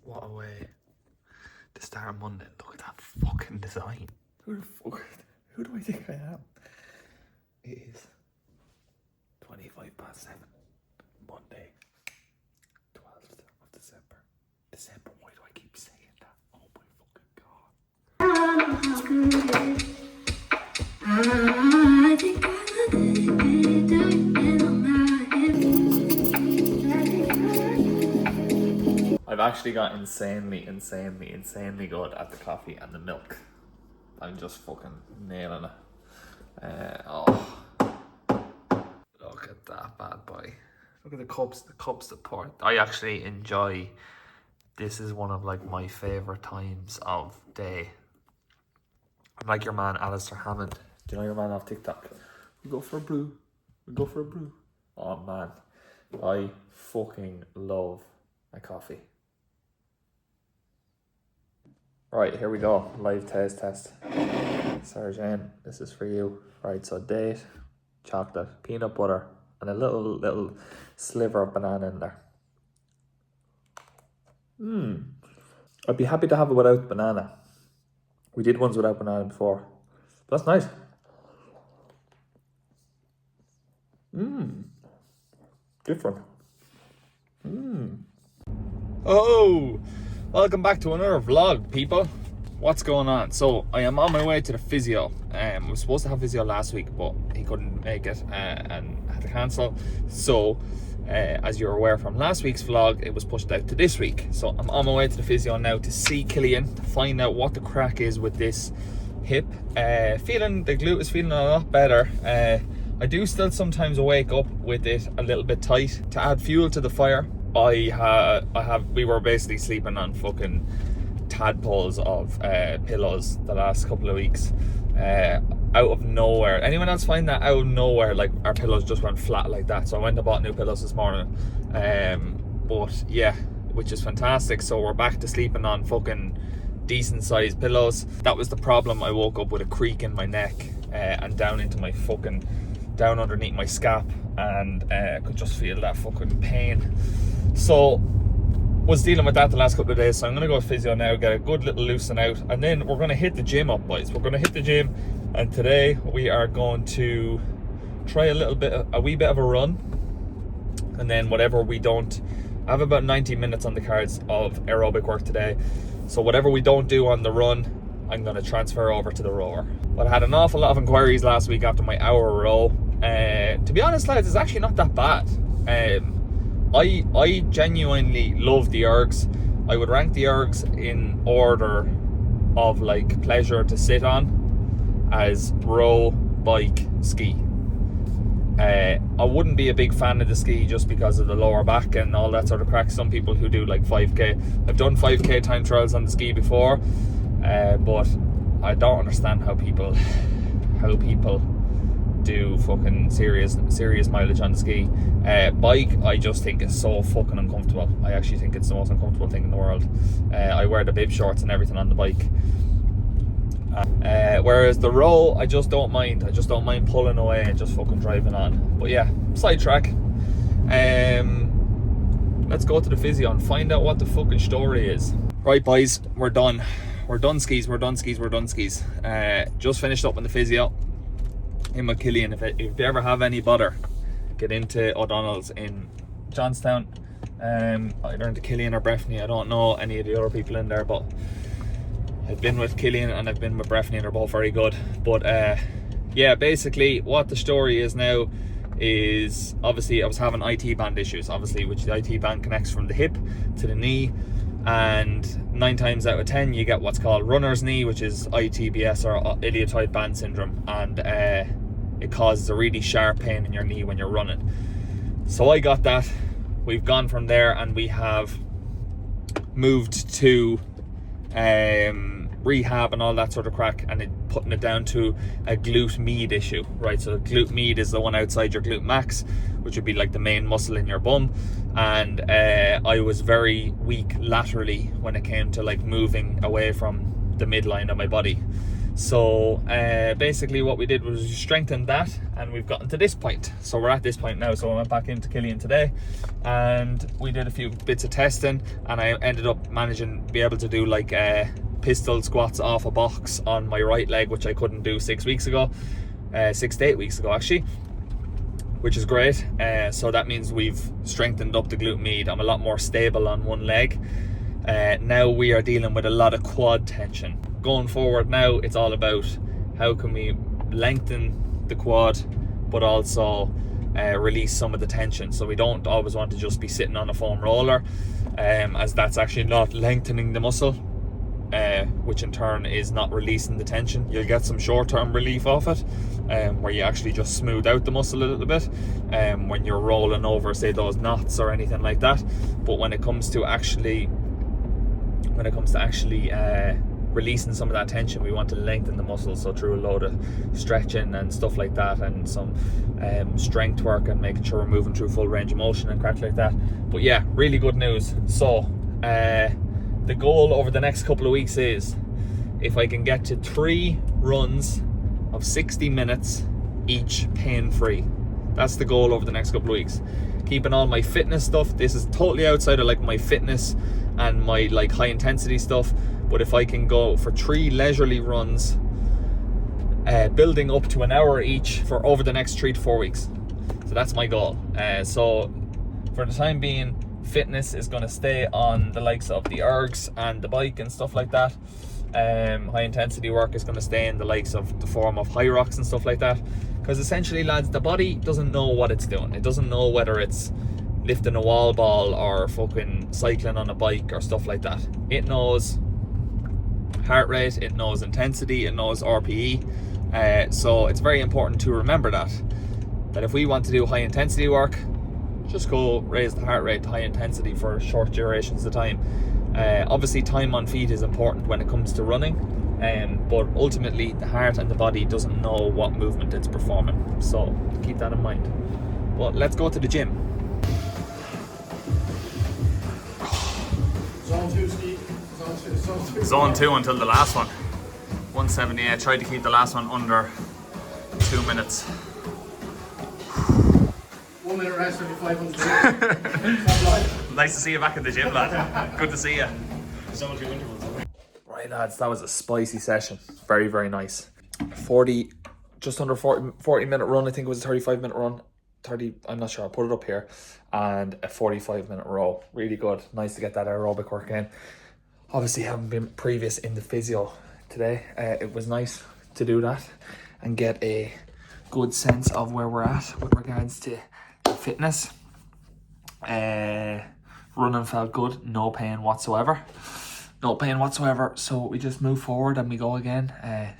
What a way to start Monday. Look at that fucking design. Who do I think I am? It is 7:25, Monday, 12th of December. Why do I keep saying that? Oh my fucking god. I've actually got insanely good at the coffee and the milk. I'm just fucking nailing it. Look at that bad boy. Look at the cups that pour. I actually enjoy, this is one of like my favourite times of day. I'm like your man Alistair Hammond. Do you know your man off TikTok? We go for a brew. Oh man, I fucking love my coffee. Right, here we go. Live test. Sarah Jane, this is for you. Right, so date, chocolate, peanut butter, and a little sliver of banana in there. I'd be happy to have it without banana. We did ones without banana before. But that's nice. Different. Oh, welcome back to another vlog, people. What's going on? So I am on my way to the physio. I was supposed to have physio last week, but he couldn't make it and had to cancel. So as you're aware from last week's vlog, it was pushed out to this week. So I'm on my way to the physio now to see Killian, to find out what the crack is with this hip. Feeling the glute is feeling a lot better. I do still sometimes wake up with it a little bit tight. To add fuel to the fire, we were basically sleeping on fucking tadpoles of pillows the last couple of weeks. Out of nowhere. Anyone else find that out of nowhere, like our pillows just went flat like that? So I went and bought new pillows this morning. But yeah, which is fantastic. So we're back to sleeping on fucking decent sized pillows. That was the problem. I woke up with a creak in my neck and down into my fucking, down underneath my scap, and could just feel that fucking pain. So was dealing with that the last couple of days, so I'm gonna go to physio now, get a good little loosen out, and then we're gonna hit the gym up, boys. We're gonna hit the gym, and today we are going to try a wee bit of a run, and then whatever we don't, I have about 90 minutes on the cards of aerobic work today, so whatever we don't do on the run, I'm gonna transfer over to the rower. But I had an awful lot of inquiries last week after my hour row. To be honest, lads, it's actually not that bad. I genuinely love the ergs. I would rank the ergs in order of like pleasure to sit on as row, bike, ski. I wouldn't be a big fan of the ski just because of the lower back and all that sort of crack. Some people who do like 5k, I've done 5k time trials on the ski before, but I don't understand how people do fucking serious mileage on the ski. Bike, I just think is so fucking uncomfortable. I actually think it's the most uncomfortable thing in the world. I wear the bib shorts and everything on the bike. Whereas the row, I just don't mind. I just don't mind pulling away and just fucking driving on. But yeah, sidetrack. Let's go to the physio and find out what the fucking story is. Right, boys, we're done. We're done skis. Just finished up in the physio. Him with Killian. If you ever have any bother, get into O'Donnell's in Johnstown. Either into Killian or Breffney. I don't know any of the other people in there, but I've been with Killian and I've been with Breffney, and they're both very good. But yeah, basically what the story is now is, obviously I was having IT band issues, obviously, which the IT band connects from the hip to the knee, and 9 times out of 10 you get what's called runner's knee, which is ITBS or iliopsoas band syndrome, and it causes a really sharp pain in your knee when you're running. So I got that. We've gone from there and we have moved to rehab and all that sort of crack, and putting it down to a glute med issue, right? So the glute med is the one outside your glute max, which would be like the main muscle in your bum, and I was very weak laterally when it came to like moving away from the midline of my body. So basically what we did was we strengthened that, and we've gotten to this point. So we're at this point now. So I went back into Killian today and we did a few bits of testing, and I ended up managing to be able to do like pistol squats off a box on my right leg, which I couldn't do 6 weeks ago, 6 to 8 weeks ago actually, which is great. So that means we've strengthened up the glute med. I'm a lot more stable on one leg. Now we are dealing with a lot of quad tension. Going forward now, it's all about how can we lengthen the quad, but also release some of the tension. So we don't always want to just be sitting on a foam roller, as that's actually not lengthening the muscle, which in turn is not releasing the tension. You'll get some short-term relief off it, where you actually just smooth out the muscle a little bit when you're rolling over, say, those knots or anything like that. But when it comes to actually releasing some of that tension, we want to lengthen the muscle. So through a load of stretching and stuff like that, and some strength work, and making sure we're moving through full range of motion and crack like that. But yeah, really good news. So the goal over the next couple of weeks is, if I can get to 3 runs of 60 minutes each pain-free. That's the goal over the next couple of weeks. Keeping all my fitness stuff. This is totally outside of like my fitness and my like high intensity stuff. But if I can go for 3 leisurely runs, building up to an hour each for over the next 3 to 4 weeks. So that's my goal. So for the time being, fitness is going to stay on the likes of the ergs and the bike and stuff like that. High intensity work is going to stay in the likes of the form of high rocks and stuff like that. Because essentially, lads, the body doesn't know what it's doing. It doesn't know whether it's lifting a wall ball or fucking cycling on a bike or stuff like that. It knows heart rate, it knows intensity, it knows RPE. So it's very important to remember that if we want to do high intensity work, just go raise the heart rate to high intensity for short durations of time. Obviously time on feet is important when it comes to running, but ultimately the heart and the body doesn't know what movement it's performing, so keep that in mind. But let's go to the gym. Zone 2, Steve. Zone 2 until the last one. 178. Tried to keep the last one under 2 minutes. 1 minute rest every 500. Nice to see you back at the gym, lad. Good to see you. Zone 2 intervals. Right, lads, that was a spicy session. Very, very nice. Just under 40 minute run. I think it was a 35-minute run. 30, I'm not sure, I'll put it up here. And a 45-minute row. Really good. Nice to get that aerobic work in. Obviously haven't been previous in the physio today. It was nice to do that and get a good sense of where we're at with regards to fitness. Running felt good, no pain whatsoever. So we just move forward and we go again.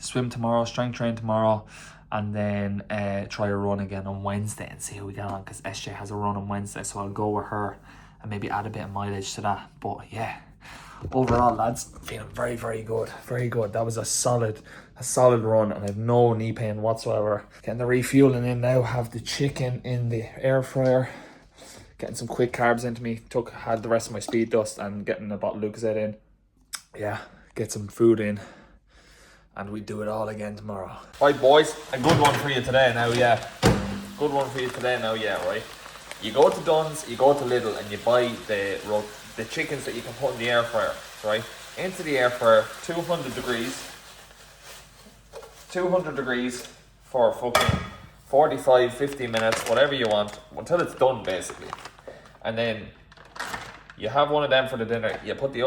Swim tomorrow, strength train tomorrow, and then try a run again on Wednesday and see how we get on, because SJ has a run on Wednesday, so I'll go with her and maybe add a bit of mileage to that. But yeah, overall, lads, feeling very, very good. Very good. That was a solid run, and I have no knee pain whatsoever. Getting the refueling in now. Have the chicken in the air fryer. Getting some quick carbs into me. Had the rest of my speed dust, and getting a bottle of Lucozade in. Yeah, get some food in, and we do it all again tomorrow. Right, boys, a good one for you today now, yeah. Right? You go to Dunn's, you go to Lidl, and you buy the chickens that you can put in the air fryer, right? Into the air fryer, 200 degrees for fucking 45, 50 minutes, whatever you want, until it's done, basically. And then you have one of them for the dinner. You put the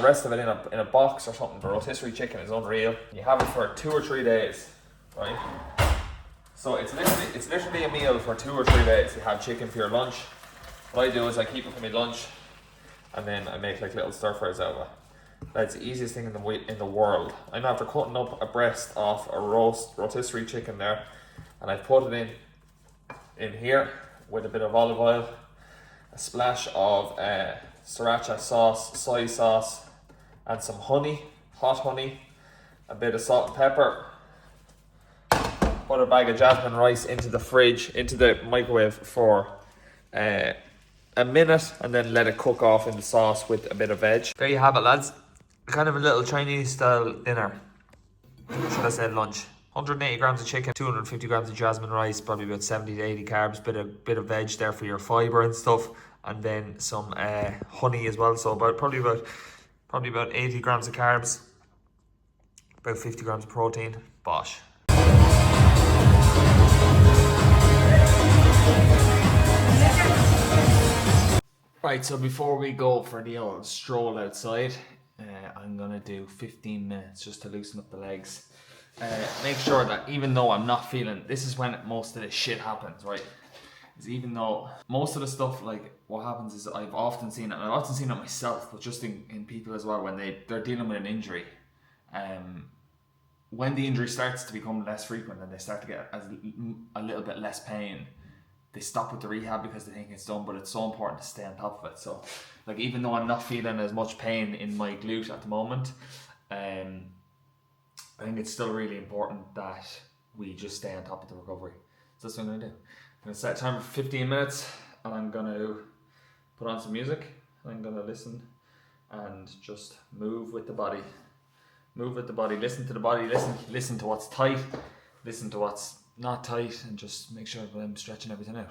rest of it in a box or something. The rotisserie chicken is unreal. You have it for 2 or 3 days, right? So it's literally a meal for 2 or 3 days. You have chicken for your lunch. What I do is I keep it for my lunch, and then I make like little stir fries out of it. That's the easiest thing in the world. I'm after cutting up a breast off a rotisserie chicken there, and I put it in here with a bit of olive oil, a splash of sriracha sauce, soy sauce, and some honey, hot honey, a bit of salt and pepper. Put a bag of jasmine rice into the microwave for a minute, and then let it cook off in the sauce with a bit of veg. There you have it, lads. Kind of a little Chinese style dinner. should I say lunch? 180 grams of chicken, 250 grams of jasmine rice, probably about 70 to 80 carbs, bit of veg there for your fibre and stuff, and then some honey as well. So probably about 80 grams of carbs, about 50 grams of protein. Bosh. Right, so before we go for the old stroll outside, I'm gonna do 15 minutes just to loosen up the legs. Make sure that even though I'm not feeling, this is when most of this shit happens, right? Is even though most of the stuff, like what happens is I've often seen it, and I've often seen it myself, but just in people as well, when they're dealing with an injury, when the injury starts to become less frequent and they start to get a little bit less pain, they stop with the rehab because they think it's done. But it's so important to stay on top of it. So like, even though I'm not feeling as much pain in my glute at the moment, I think it's still really important that we just stay on top of the recovery. So that's what I'm going to do. I'm going to set a timer for 15 minutes, and I'm going to put on some music. I'm going to listen and just move with the body. Move with the body, listen to the body, listen to what's tight, listen to what's not tight, and just make sure that I'm stretching everything out.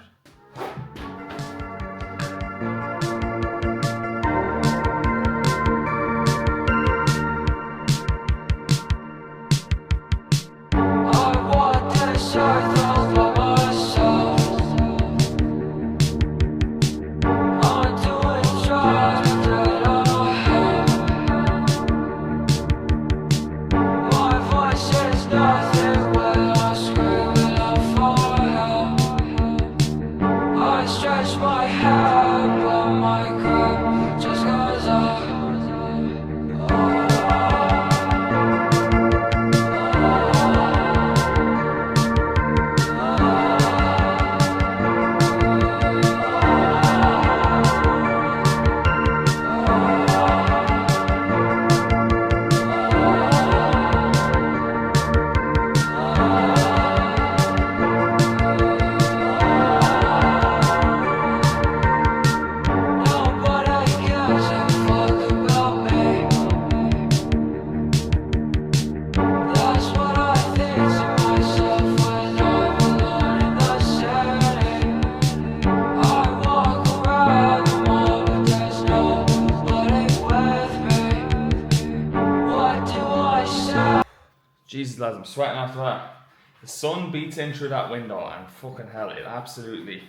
Jesus lads, I'm sweating after that. The sun beats in through that window, and fucking hell, it absolutely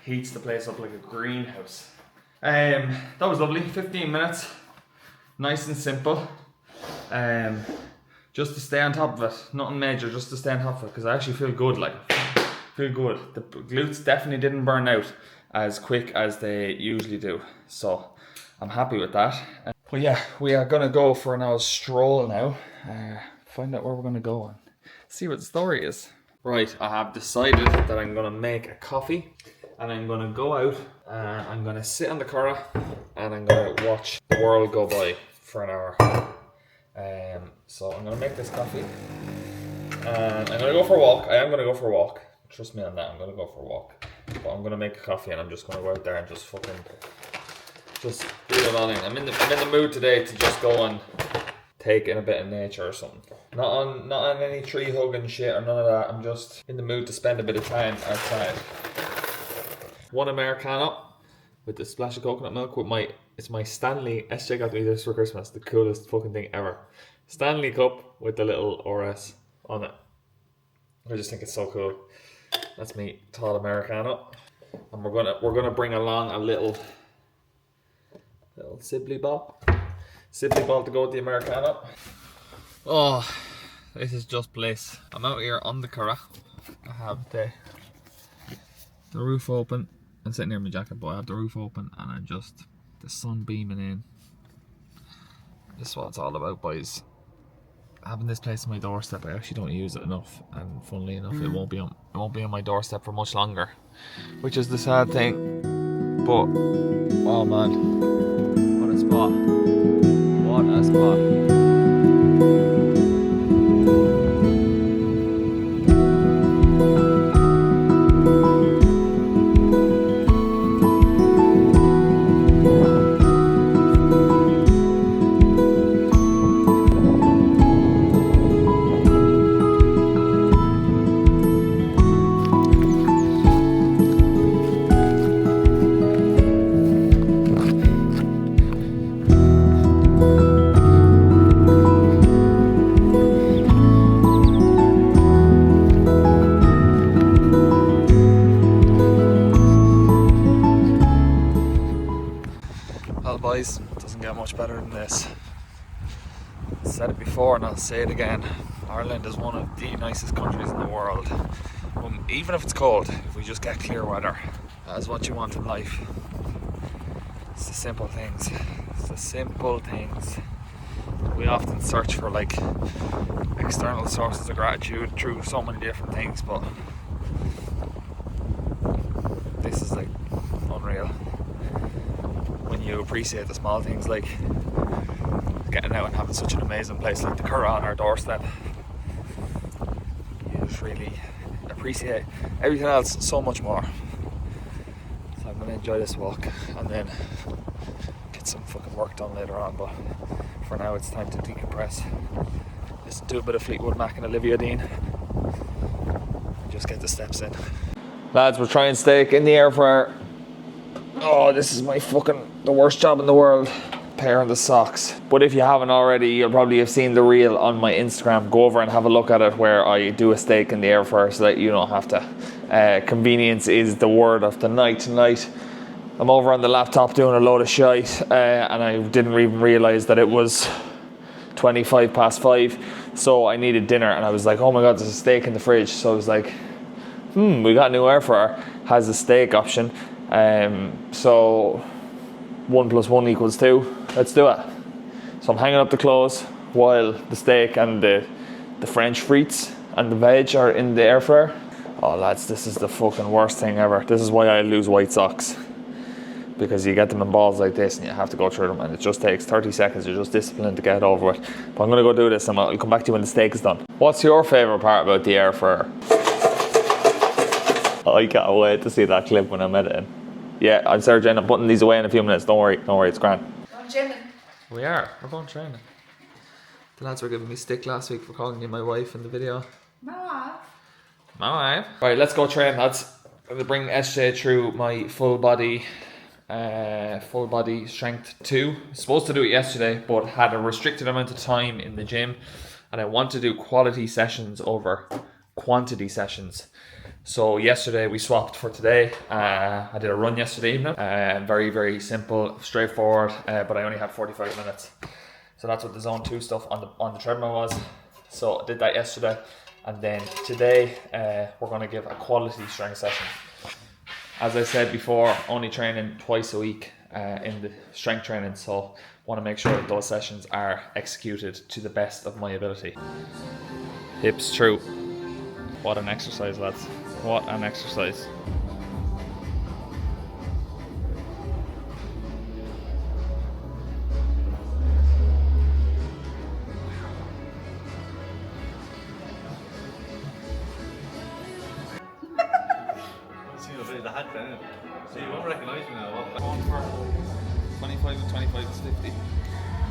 heats the place up like a greenhouse. That was lovely. 15 minutes, nice and simple. Just to stay on top of it, nothing major, just to stay on top of it, because I actually feel good. Like, feel good. The glutes definitely didn't burn out as quick as they usually do, so I'm happy with that. But yeah, we are gonna go for an old stroll now. Find out where we're gonna go and see what the story is. Right, I have decided that I'm gonna make a coffee, and I'm gonna go out and I'm gonna sit on the curragh and I'm gonna watch the world go by for an hour. So I'm gonna make this coffee and I'm gonna go for a walk. I am gonna go for a walk. Trust me on that, I'm gonna go for a walk. But I'm gonna make a coffee and I'm just gonna go out there and just do it all in. I'm in the mood today to just go and take in a bit of nature or something. Not on any tree hugging shit or none of that. I'm just in the mood to spend a bit of time outside. One Americano with a splash of coconut milk with it's my Stanley. SJ got me this for Christmas. The coolest fucking thing ever. Stanley cup with the little RS on it. I just think it's so cool. That's me, tall Americano. And we're gonna bring along a little Sibley ball to go with the Americano. Oh, this is just bliss. I'm out here on the curragh. I have the roof open. I'm sitting here in my jacket, but I have the roof open and the sun beaming in. This is what it's all about, boys. Having this place on my doorstep, I actually don't use it enough, and funnily enough, it won't be on my doorstep for much longer, which is the sad thing. But oh man, what a spot! What a spot! guys. It doesn't get much better than this. I said it before and I'll say it again. Ireland is one of the nicest countries in the world. Even if it's cold, if we just get clear weather, that is what you want in life. It's the simple things. It's the simple things. We often search for like external sources of gratitude through so many different things, but this is like unreal. When you appreciate the small things, like getting out and having such an amazing place like the Curragh on our doorstep, you just really appreciate everything else so much more. So I'm going to enjoy this walk and then get some fucking work done later on, but for now it's time to decompress, listen to a bit of Fleetwood Mac and Olivia Dean and just get the steps in. Lads, we're trying steak in the air fryer. Oh, this is the worst job in the world, pairing the socks. But if you haven't already, you'll probably have seen the reel on my Instagram. Go over and have a look at it where I do a steak in the air fryer so that you don't have to. Convenience is the word of the night tonight. I'm over on the laptop doing a load of shite and I didn't even realise that it was 5:25. So I needed dinner and I was like, oh my god, there's a steak in the fridge. So I was like, we got a new air fryer, has a steak option. So 1 + 1 = 2. Let's do it. So I'm hanging up the clothes while the steak and the French frites and the veg are in the air fryer. Oh lads, this is the fucking worst thing ever. This is why I lose white socks. Because you get them in balls like this and you have to go through them and it just takes 30 seconds. You're just disciplined to get it over with. But I'm going to go do this and I'll come back to you when the steak is done. What's your favourite part about the air fryer? I can't wait to see that clip when I'm editing. Yeah, I'm Sarah Jane. I'm putting these away in a few minutes. Don't worry, it's grand. Going gymming. We're going training. The lads were giving me stick last week for calling you my wife in the video. My My wife. Right, let's go train, lads. I'm going to bring SJ through my full body strength 2. I was supposed to do it yesterday, but had a restricted amount of time in the gym, and I want to do quality sessions over quantity sessions. So yesterday we swapped for today. I did a run yesterday evening. Very, very simple, straightforward, but I only had 45 minutes. So that's what the zone 2 stuff on the treadmill was. So I did that yesterday. And then today we're going to give a quality strength session. As I said before, only training twice a week in the strength training. So want to make sure that those sessions are executed to the best of my ability. Hips through. What an exercise, lads. What an exercise. The hat then. So you won't recognise me now. Going for 25 and 25 is 50.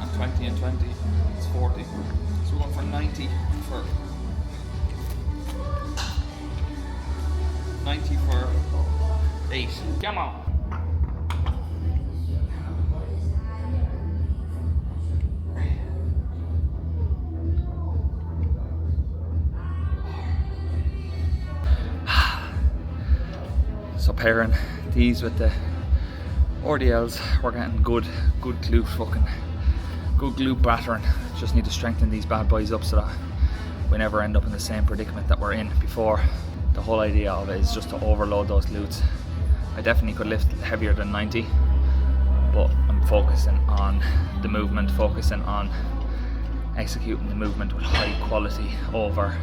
And 20 and 20 is 40. So we're going for 90 for 8. Come on. So pairing these with the RDLs, we're getting good glute battering. Just need to strengthen these bad boys up so that we never end up in the same predicament that we're in before. The whole idea of it is just to overload those glutes. I definitely could lift heavier than 90, but I'm focusing on the movement, focusing on executing the movement with high quality over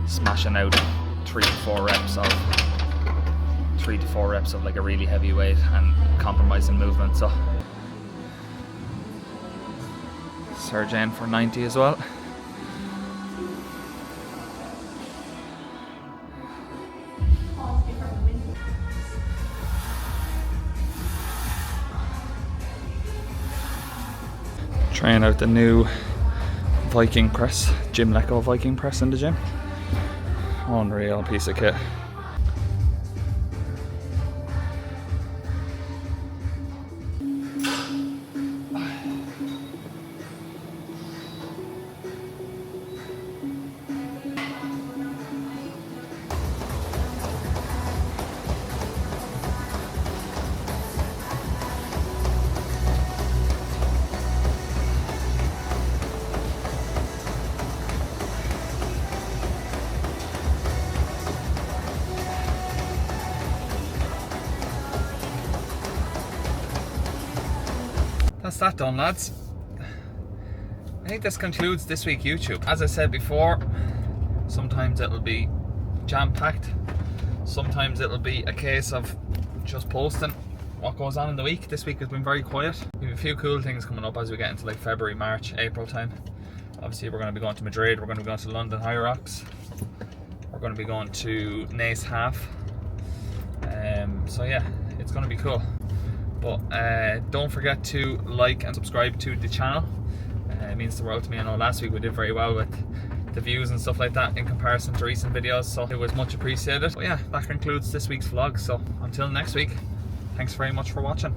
smashing out 3 to 4 reps of like a really heavy weight and compromising movement. So Sarah Jane for 90 as well. Trying out the new Viking press, Gym Leco Viking press in the gym. Unreal piece of kit. that's that done, lads. I think this concludes this week YouTube. As I said before, sometimes it'll be jam-packed. Sometimes it'll be a case of just posting what goes on in the week. This week has been very quiet. We have a few cool things coming up as we get into like February, March, April time. Obviously we're going to be going to Madrid, we're going to be going to London High Rocks, we're going to be going to Nace Half. So yeah, it's going to be cool. But don't forget to like and subscribe to the channel. It means the world to me. I know last week we did very well with the views and stuff like that in comparison to recent videos, so it was much appreciated. But yeah, that concludes this week's vlog. So until next week, thanks very much for watching.